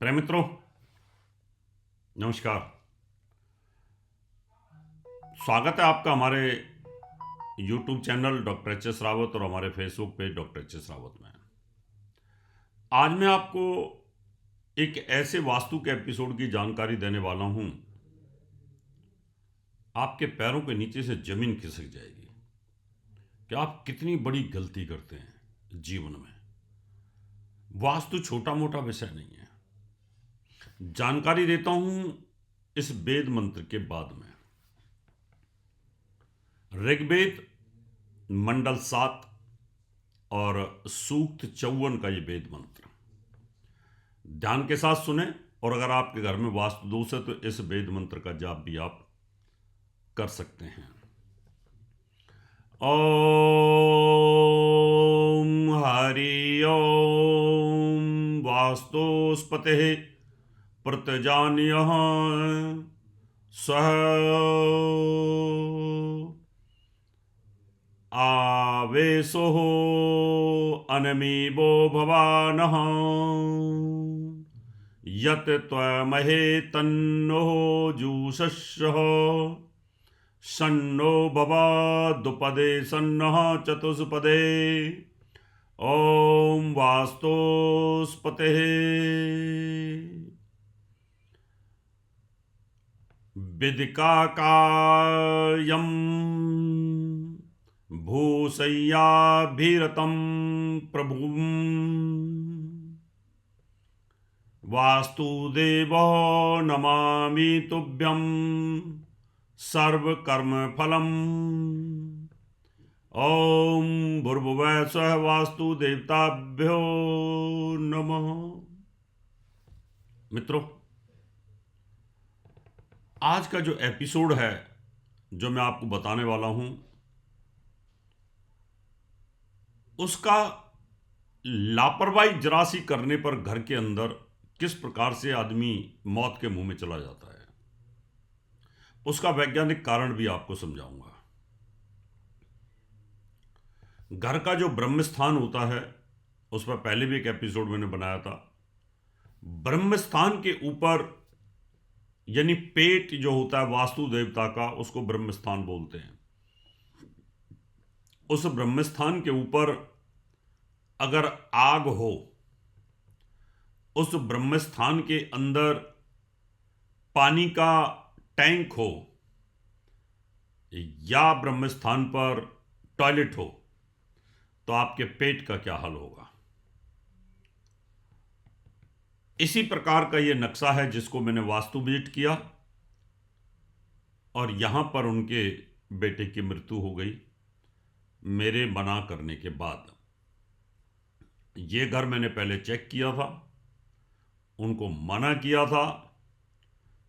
प्रिय मित्रों, नमस्कार। स्वागत है आपका हमारे YouTube channel doctor H S Rawat और हमारे Facebook page doctor H S Rawat में। आज मैं आपको एक ऐसे वास्तु के एपिसोड की जानकारी देने वाला हूं, आपके पैरों के नीचे से जमीन खिसक जाएगी कि आप कितनी बड़ी गलती करते हैं जीवन में। वास्तु छोटा मोटा विषय नहीं है। जानकारी देता हूं इस वेद मंत्र के बाद में। ऋग्वेद मंडल 7 और सूक्त 54 का ये वेद मंत्र ध्यान के साथ सुने। और अगर आपके घर में वास्तु दोष है तो इस वेद मंत्र का जाप भी आप कर सकते हैं। ओम हरि ओम वास्तुस्पते प्रत्यजान्यः सह आवेशो अनमीबो भवानः यत त्वमहे तन्नो जूषस्व सन्नो भवादुपदे सन्नः चतुष्पदे। ओम वास्तुस्पते विदिकाकायं भूसय्याभिरतं प्रभुं वास्तुदेवो नमामि तुभ्यं सर्वकर्मफलम्। ओम भूर्भुवः स्वः वास्तुदेवताभ्यो नमः। मित्रों, आज का जो एपिसोड है जो मैं आपको बताने वाला हूं उसका लापरवाही जरा सी करने पर घर के अंदर किस प्रकार से आदमी मौत के मुंह में चला जाता है, उसका वैज्ञानिक कारण भी आपको समझाऊंगा। घर का जो ब्रह्म स्थान होता है उस पर पहले भी एक एपिसोड मैंने बनाया था। ब्रह्म स्थान के ऊपर यानी पेट जो होता है वास्तु देवता का, उसको ब्रह्म स्थान बोलते हैं। उस ब्रह्म स्थान के ऊपर अगर आग हो, उस ब्रह्म स्थान के अंदर पानी का टैंक हो या ब्रह्म स्थान पर टॉयलेट हो, तो आपके पेट का क्या हाल होगा। इसी प्रकार का यह नक्शा है जिसको मैंने वास्तु विजिट किया और यहां पर उनके बेटे की मृत्यु हो गई मेरे मना करने के बाद। ये घर मैंने पहले चेक किया था, उनको मना किया था,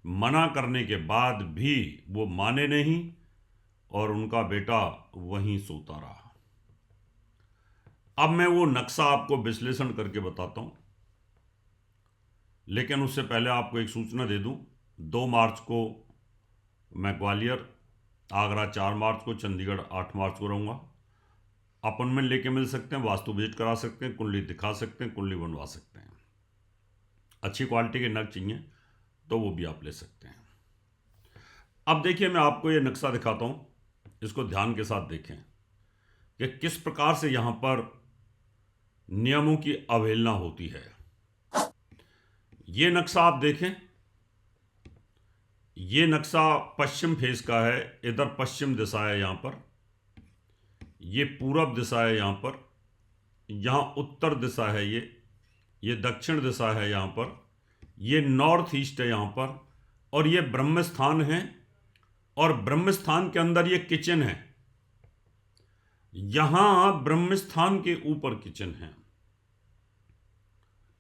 मना करने के बाद भी वो माने नहीं और उनका बेटा वहीं सोता रहा। अब मैं वो नक्शा आपको विश्लेषण करके बताता हूं, लेकिन उससे पहले आपको एक सूचना दे दूं। 2 मार्च को मैं ग्वालियर, आगरा 4 मार्च को, चंडीगढ़ 8 मार्च को रहूँगा। अपॉइंटमेंट लेके मिल सकते हैं, वास्तु विजिट करा सकते हैं, कुंडली दिखा सकते हैं, कुंडली बनवा सकते हैं। अच्छी क्वालिटी के नग चाहिए तो वो भी आप ले सकते हैं। अब देखिए, मैं आपको ये नक्शा दिखाता हूँ, इसको ध्यान के साथ देखें कि किस प्रकार से यहाँ पर नियमों की अवहेलना होती है। ये नक्शा आप देखें, ये नक्शा पश्चिम फेस का है। इधर पश्चिम दिशा है, यहाँ पर ये पूरब दिशा है, यहाँ पर यहाँ उत्तर दिशा है, ये दक्षिण दिशा है, यहाँ पर ये नॉर्थ ईस्ट है यहाँ पर, और ये ब्रह्म स्थान है। और ब्रह्म स्थान के अंदर ये किचन है। यहां ब्रह्म स्थान के ऊपर किचन है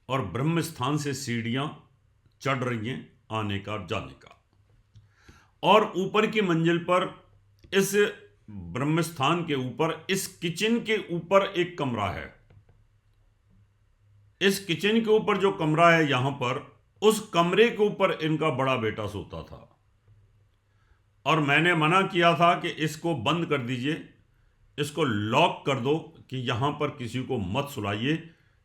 और ब्रह्म स्थान से सीढ़ियां चढ़ रही हैं आने का जाने का। और ऊपर की मंजिल पर इस ब्रह्म स्थान के ऊपर इस किचन के ऊपर एक कमरा है। इस किचन के ऊपर जो कमरा है यहां पर, उस कमरे के ऊपर इनका बड़ा बेटा सोता था और मैंने मना किया था कि इसको बंद कर दीजिए, इसको लॉक कर दो कि यहां पर किसी को मत सुलाइए,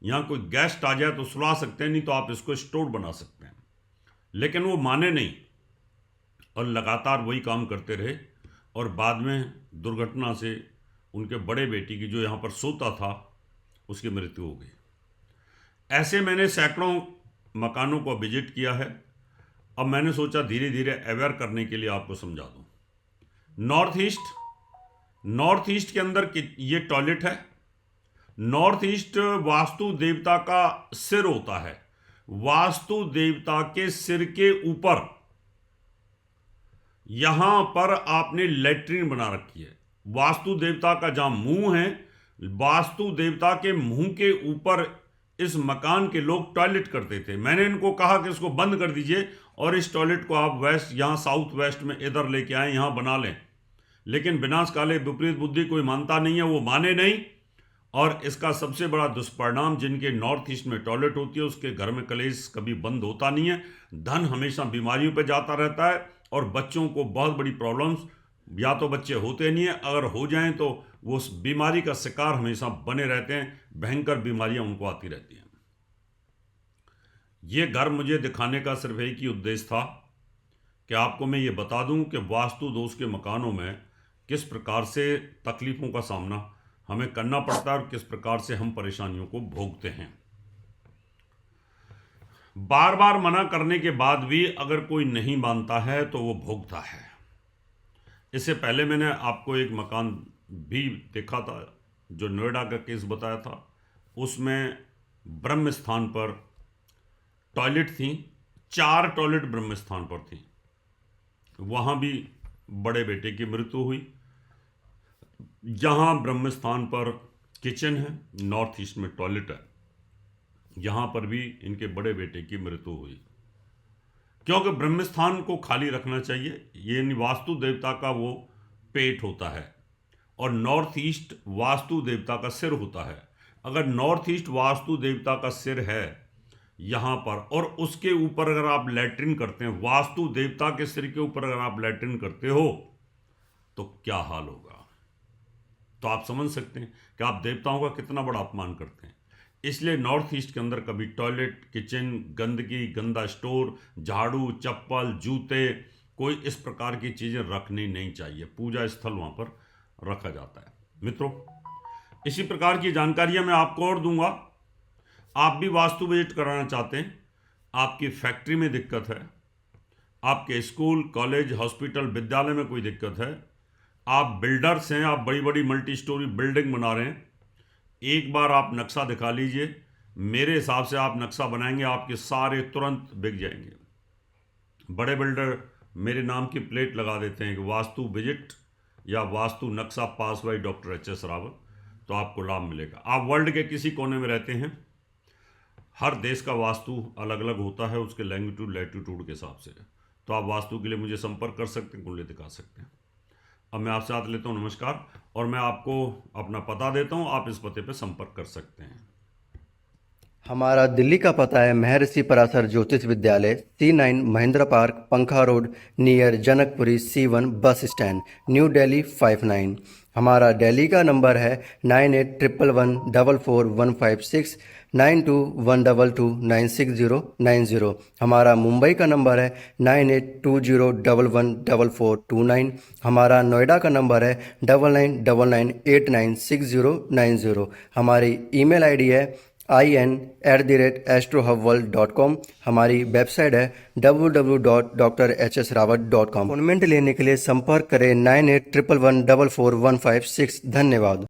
यहाँ कोई गेस्ट आ जाए तो सुला सकते हैं, नहीं तो आप इसको स्टोर बना सकते हैं। लेकिन वो माने नहीं और लगातार वही काम करते रहे और बाद में दुर्घटना से उनके बड़े बेटी की, जो यहाँ पर सोता था, उसकी मृत्यु हो गई। ऐसे मैंने सैकड़ों मकानों को विजिट किया है। अब मैंने सोचा धीरे धीरे अवेयर करने के लिए आपको समझा दूं। नॉर्थ ईस्ट के अंदर ये टॉयलेट है। नॉर्थ ईस्ट वास्तु देवता का सिर होता है। वास्तु देवता के सिर के ऊपर यहां पर आपने लैट्रिन बना रखी है। वास्तु देवता का जहां मुंह है, वास्तु देवता के मुंह के ऊपर इस मकान के लोग टॉयलेट करते थे। मैंने इनको कहा कि इसको बंद कर दीजिए और इस टॉयलेट को आप वेस्ट, यहां साउथ वेस्ट में इधर लेके आए, यहां बना लें। लेकिन विनाश काले विपरीत बुद्धि कोई मानता नहीं है, वो माने नहीं। और इसका सबसे बड़ा दुष्परिणाम, जिनके नॉर्थ ईस्ट में टॉयलेट होती है उसके घर में कलेश कभी बंद होता नहीं है। धन हमेशा बीमारियों पर जाता रहता है और बच्चों को बहुत बड़ी प्रॉब्लम्स, या तो बच्चे होते नहीं है, अगर हो जाएं तो वो उस बीमारी का शिकार हमेशा बने रहते हैं। भयंकर बीमारियां उनको आती रहती हैं। ये घर मुझे दिखाने का सिर्फ एक ही उद्देश्य था कि आपको मैं ये बता दूं कि वास्तु दोष के मकानों में किस प्रकार से तकलीफों का सामना हमें करना पड़ता है और किस प्रकार से हम परेशानियों को भोगते हैं। बार बार मना करने के बाद भी अगर कोई नहीं मानता है तो वो भोगता है। इससे पहले मैंने आपको एक मकान भी देखा था, जो नोएडा का केस बताया था। उसमें ब्रह्म स्थान पर टॉयलेट थी, 4 टॉयलेट ब्रह्म स्थान पर थी। वहाँ भी बड़े बेटे की मृत्यु हुई। जहाँ ब्रह्म स्थान पर किचन है, नॉर्थ ईस्ट में टॉयलेट है, यहाँ पर भी इनके बड़े बेटे की मृत्यु हुई। क्योंकि ब्रह्म स्थान को खाली रखना चाहिए। ये वास्तु देवता का वो पेट होता है और नॉर्थ ईस्ट वास्तु देवता का सिर होता है। अगर नॉर्थ ईस्ट वास्तु देवता का सिर है यहाँ पर और उसके ऊपर अगर आप लैट्रिन करते हैं, वास्तु देवता के सिर के ऊपर अगर आप लैट्रिन करते हो तो क्या हाल होगा। तो आप समझ सकते हैं कि आप देवताओं का कितना बड़ा अपमान करते हैं। इसलिए नॉर्थ ईस्ट के अंदर कभी टॉयलेट, किचन, गंदगी, गंदा स्टोर, झाड़ू, चप्पल, जूते, कोई इस प्रकार की चीज़ें रखनी नहीं चाहिए। पूजा स्थल वहाँ पर रखा जाता है। मित्रों, इसी प्रकार की जानकारियाँ मैं आपको और दूंगा। आप भी वास्तु विजिट कराना चाहते हैं, आपकी फैक्ट्री में दिक्कत है, आपके स्कूल, कॉलेज, हॉस्पिटल, विद्यालय में कोई दिक्कत है, आप बिल्डर्स हैं, आप बड़ी बड़ी मल्टी स्टोरी बिल्डिंग बना रहे हैं, एक बार आप नक्शा दिखा लीजिए। मेरे हिसाब से आप नक्शा बनाएंगे, आपके सारे तुरंत बिक जाएंगे। बड़े बिल्डर मेरे नाम की प्लेट लगा देते हैं कि वास्तु विजिट या वास्तु नक्शा पास बाय डॉक्टर HS रावत, तो आपको लाभ मिलेगा। आप वर्ल्ड के किसी कोने में रहते हैं, हर देश का वास्तु अलग अलग होता है उसके लैंगिट्यूड लैटिट्यूड के हिसाब से। तो आप वास्तु के लिए मुझे संपर्क कर सकते हैं, कुंडली दिखा सकते हैं। अब मैं आपसे हाथ लेता हूँ, नमस्कार। और मैं आपको अपना पता देता हूँ, आप इस पते पर संपर्क कर सकते हैं। हमारा दिल्ली का पता है महर्षि पराशर ज्योतिष विद्यालय, C9 महेंद्र पार्क, पंखा road, near Janakpuri, C1 bus stand, new Delhi 59। हमारा दिल्ली का नंबर है 9811144156, 9212296090। हमारा मुंबई का नंबर है 9820114429। हमारा नोएडा का नंबर है 9999896090। हमारी ईमेल ID है in@astrohubworld.com। हमारी वेबसाइट है www.drhsrawat.com। अपॉइंटमेंट लेने के लिए संपर्क करें 9811144156। धन्यवाद।